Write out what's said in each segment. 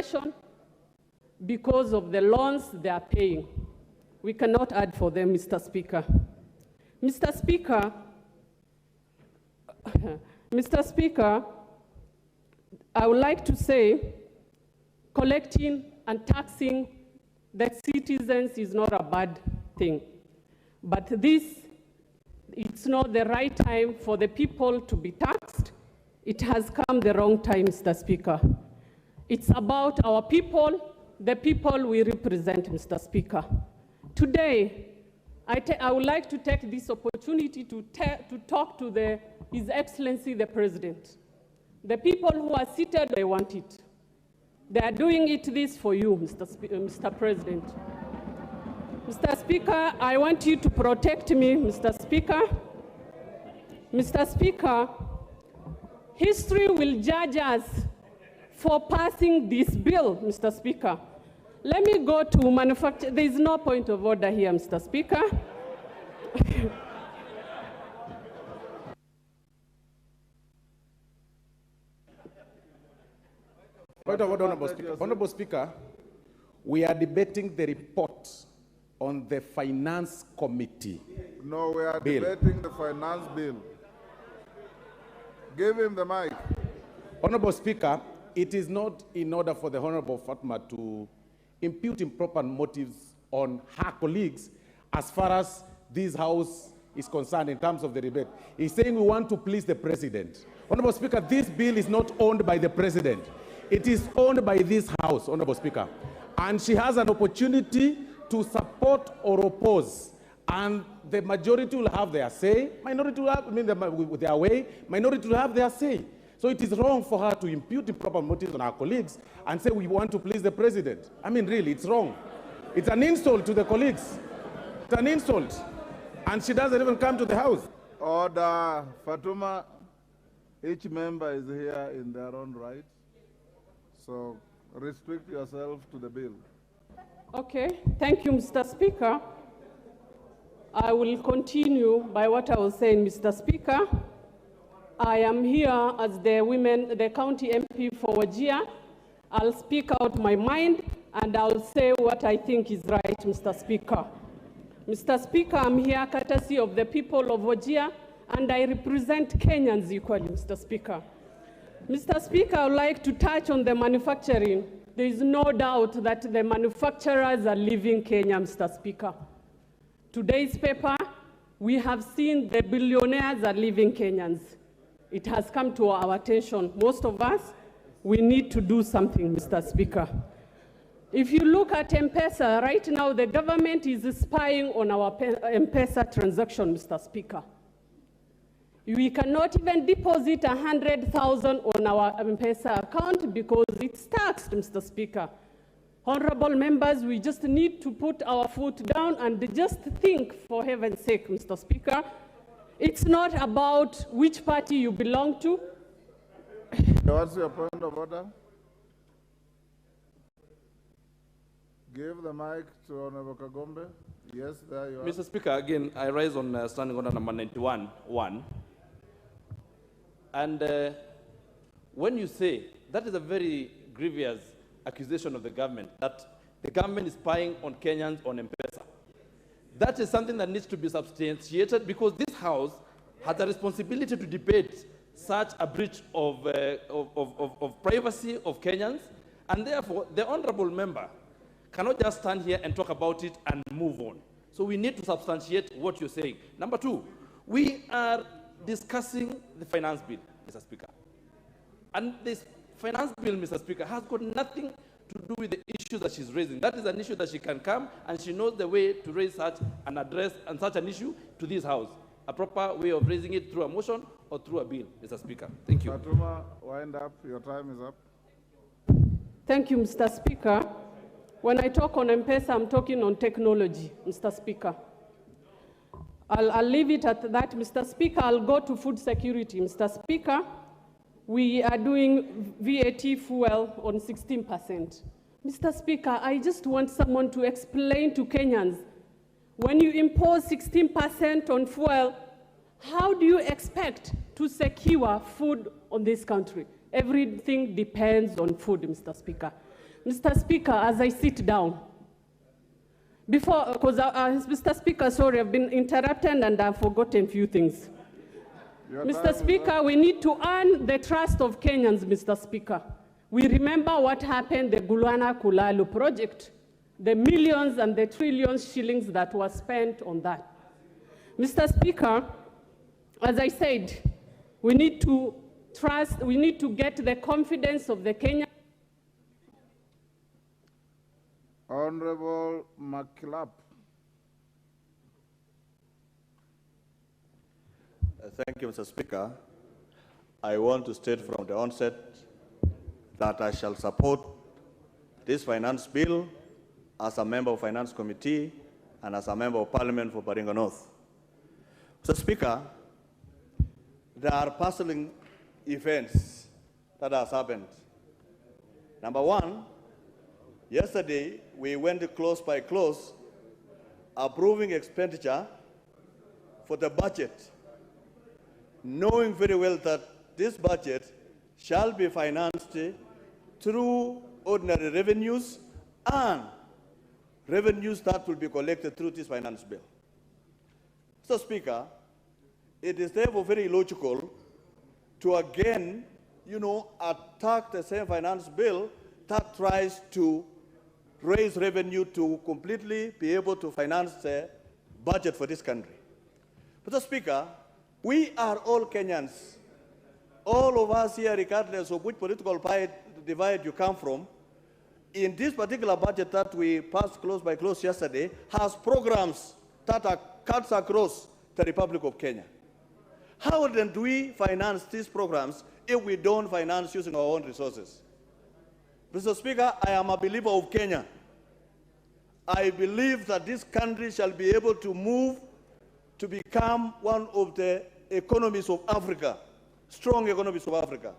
depression because of the loans they are paying. We cannot add for them, Mr. Speaker. Mr. Speaker, Mr. Speaker, I would like to say collecting and taxing the citizens is not a bad thing. But it's not the right time for the people to be taxed. It has come the wrong time, Mr. Speaker. It's about our people, the people we represent, Mr. Speaker. Today, I would like to take this opportunity to talk to His Excellency the President. The people who are seated, they want it. They are doing this for you, Mr. President. Mr. Speaker, I want you to protect me, Mr. Speaker. Mr. Speaker, history will judge us for passing this bill, Mr. Speaker. Let me go to manufacture. There is no point of order here, Mr. Speaker. Point of order, Honorable Speaker. We are debating the report on the Finance Committee. No, we are bill. debating the finance bill. Give him the mic. Honorable Speaker, it is not in order for the Honorable Fatuma to impute improper motives on her colleagues as far as this House is concerned in terms of the debate. He's saying we want to please the President. Honorable Speaker, this bill is not owned by the President. It is owned by this House, Honorable Speaker. And she has an opportunity to support or oppose. And the majority will have their say, minority will have their way, minority will have their say. So it is wrong for her to impute improper motives on our colleagues and say we want to please the President. I mean, really, it's wrong. It's an insult to the colleagues. It's an insult. And she doesn't even come to the House. Order. Fatuma, each member is here in their own right. So restrict yourself to the bill. Okay, thank you, Mr. Speaker. I will continue by what I was saying, Mr. Speaker. I am here as the county MP for Wajir. I'll speak out my mind and I'll say what I think is right, Mr. Speaker. Mr. Speaker, I'm here courtesy of the people of Wajir and I represent Kenyans equally, Mr. Speaker. Mr. Speaker, I would like to touch on the manufacturing. There is no doubt that the manufacturers are leaving Kenya, Mr. Speaker. Today's paper, we have seen the billionaires are leaving Kenyans. It has come to our attention. Most of us, we need to do something, Mr. Speaker. If you look at M-Pesa, right now the government is spying on our M-Pesa transaction, Mr. Speaker. We cannot even deposit 100,000 on our M-Pesa account because it's taxed, Mr. Speaker. Honorable members, we just need to put our foot down and just think, for heaven's sake, Mr. Speaker. It's not about which party you belong to. What's your point of order? Give the mic to Honorable Kagombe. Yes, there you are. Mr. Speaker, again, I rise on standing order number 91.1. And when you say, that is a very grievous accusation of the government, that the government is spying on Kenyans on M-Pesa. That is something that needs to be substantiated because this House has a responsibility to debate such a breach of privacy of Kenyans, and therefore the honorable member cannot just stand here and talk about it and move on. So we need to substantiate what you're saying. Number two, we are discussing the finance bill, Mr. Speaker. And this finance bill, Mr. Speaker, has got nothing to do with the issues that she's raising. That is an issue that she can come and she knows the way to raise such an address and such an issue to this House. A proper way of raising it through a motion or through a bill, Mr. Speaker. Thank you. Fatuma, wind up. Your time is up. Thank you, Mr. Speaker. When I talk on M-Pesa, I'm talking on technology, Mr. Speaker. I'll leave it at that, Mr. Speaker. I'll go to food security, Mr. Speaker. We are doing VAT fuel on 16%. Mr. Speaker, I just want someone to explain to Kenyans, when you impose 16% on fuel, how do you expect to secure food on this country? Everything depends on food, Mr. Speaker. Mr. Speaker, as I sit down, before, because Mr. Speaker, sorry, I've been interrupted and I've forgotten a few things. Mr. Speaker, we need to earn the trust of Kenyans, Mr. Speaker. We remember what happened, the Gulwana Kulalu project, the millions and the trillions shillings that were spent on that. Mr. Speaker, as I said, we need to trust, we need to get the confidence of the Kenyan. Honorable McClap. Thank you, Mr. Speaker. I want to state from the onset that I shall support this finance bill as a member of Finance Committee and as a member of Parliament for Baringo North. Mr. Speaker, there are puzzling events that has happened. Number one, yesterday we went close by close approving expenditure for the budget, knowing very well that this budget shall be financed through ordinary revenues and revenues that will be collected through this finance bill. Mr. Speaker, it is therefore very illogical to again, attack the same finance bill that tries to raise revenue to completely be able to finance the budget for this country. Mr. Speaker, we are all Kenyans. All of us here, regardless of which political divide you come from, in this particular budget that we passed close by close yesterday, has programs that are cuts across the Republic of Kenya. How then do we finance these programs if we don't finance using our own resources? Mr. Speaker, I am a believer of Kenya. I believe that this country shall be able to move to become one of the economies of Africa, strong economies of Africa.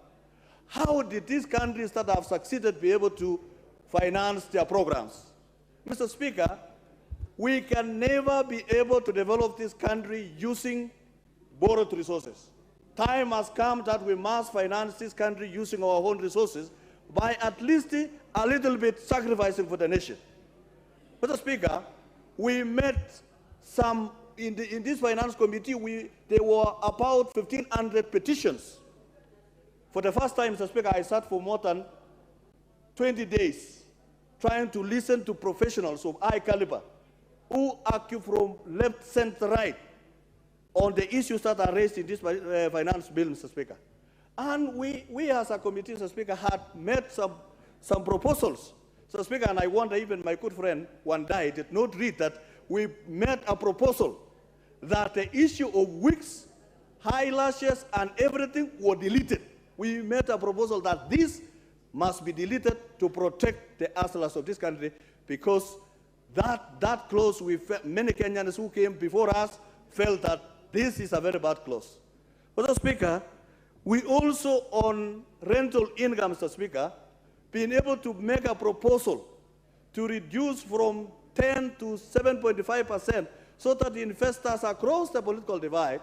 How did these countries that have succeeded be able to finance their programs? Mr. Speaker, we can never be able to develop this country using borrowed resources. Time has come that we must finance this country using our own resources by at least a little bit sacrificing for the nation. Mr. Speaker, we met some, in this finance committee, there were about 1,500 petitions. For the first time, Mr. Speaker, I sat for more than 20 days trying to listen to professionals of high caliber who argue from left, center, right on the issues that are raised in this finance bill, Mr. Speaker. And we as a committee, Mr. Speaker, had made some proposals, Mr. Speaker, and I wonder even my good friend Wandai did not read that we made a proposal that the issue of wigs, eyelashes, and everything were deleted. We made a proposal that this must be deleted to protect the hustlers of this country, because that clause, many Kenyans who came before us felt that this is a very bad clause. Mr. Speaker, we also on rental income, Mr. Speaker, been able to make a proposal to reduce from 10 to 7.5% so that the investors across the political divide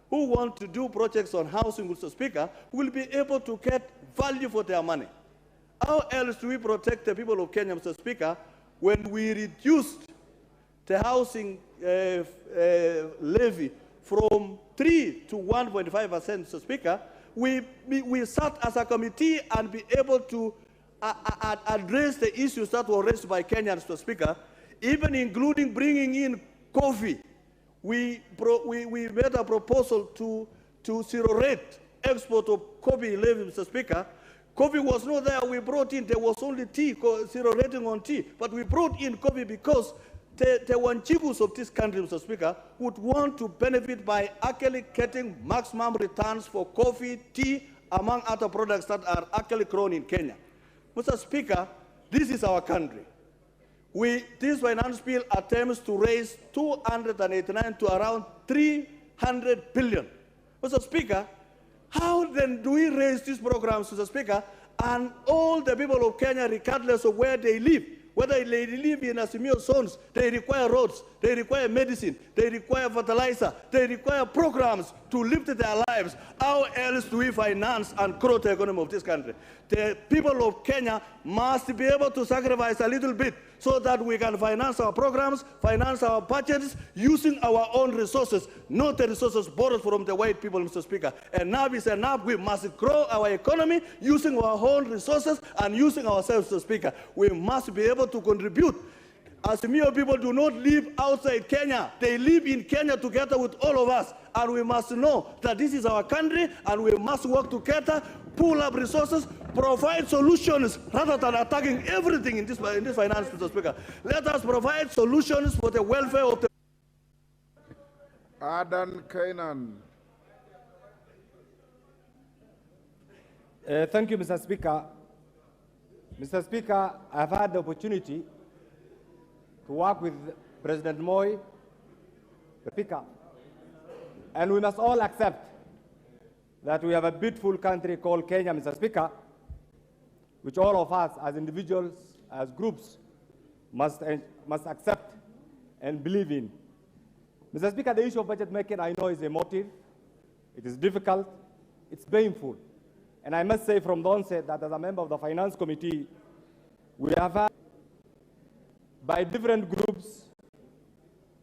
who want to do projects on housing, Mr. Speaker, will be able to get value for their money. How else do we protect the people of Kenya, Mr. Speaker, when we reduced the housing levy from 3 to 1.5%, Mr. Speaker? We sat as a committee and be able to address the issues that were raised by Kenyans, Mr. Speaker, even including bringing in coffee. We made a proposal to zero rate export of coffee levy, Mr. Speaker. Coffee was not there, we brought in, there was only tea, zero rating on tea, but we brought in coffee because the Wanchibus of this country, Mr. Speaker, would want to benefit by actually getting maximum returns for coffee, tea, among other products that are actually grown in Kenya. Mr. Speaker, this is our country. This finance bill attempts to raise 289 to around 300 billion. Mr. Speaker, how then do we raise these programs, Mr. Speaker, and all the people of Kenya, regardless of where they live, whether they live in Asimio zones, they require roads, they require medicine, they require fertilizer, they require programs to lift their lives. How else do we finance and grow the economy of this country? The people of Kenya must be able to sacrifice a little bit so that we can finance our programs, finance our budgets, using our own resources, not the resources borrowed from the white people, Mr. Speaker. Enough is enough. We must grow our economy using our own resources and using ourselves, Mr. Speaker. We must be able to contribute. As Mio people do not live outside Kenya, they live in Kenya together with all of us. And we must know that this is our country and we must work together, pool up resources, provide solutions rather than attacking everything in this finance, Mr. Speaker. Let us provide solutions for the welfare of the... Adan Kainan. Thank you, Mr. Speaker. Mr. Speaker, I've had the opportunity to work with President Moi, the Speaker, and we must all accept that we have a beautiful country called Kenya, Mr. Speaker, which all of us as individuals, as groups, must accept and believe in. Mr. Speaker, the issue of budget making, I know, is emotive, it is difficult, it's painful. And I must say from the onset that as a member of the Finance Committee, we have had by different groups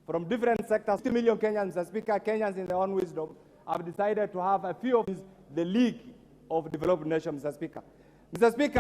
from different sectors, 50 million Kenyans, Mr. Speaker, Kenyans in their own wisdom, have decided to have a few of the League of Developed Nations, Mr. Speaker. Mr. Speaker,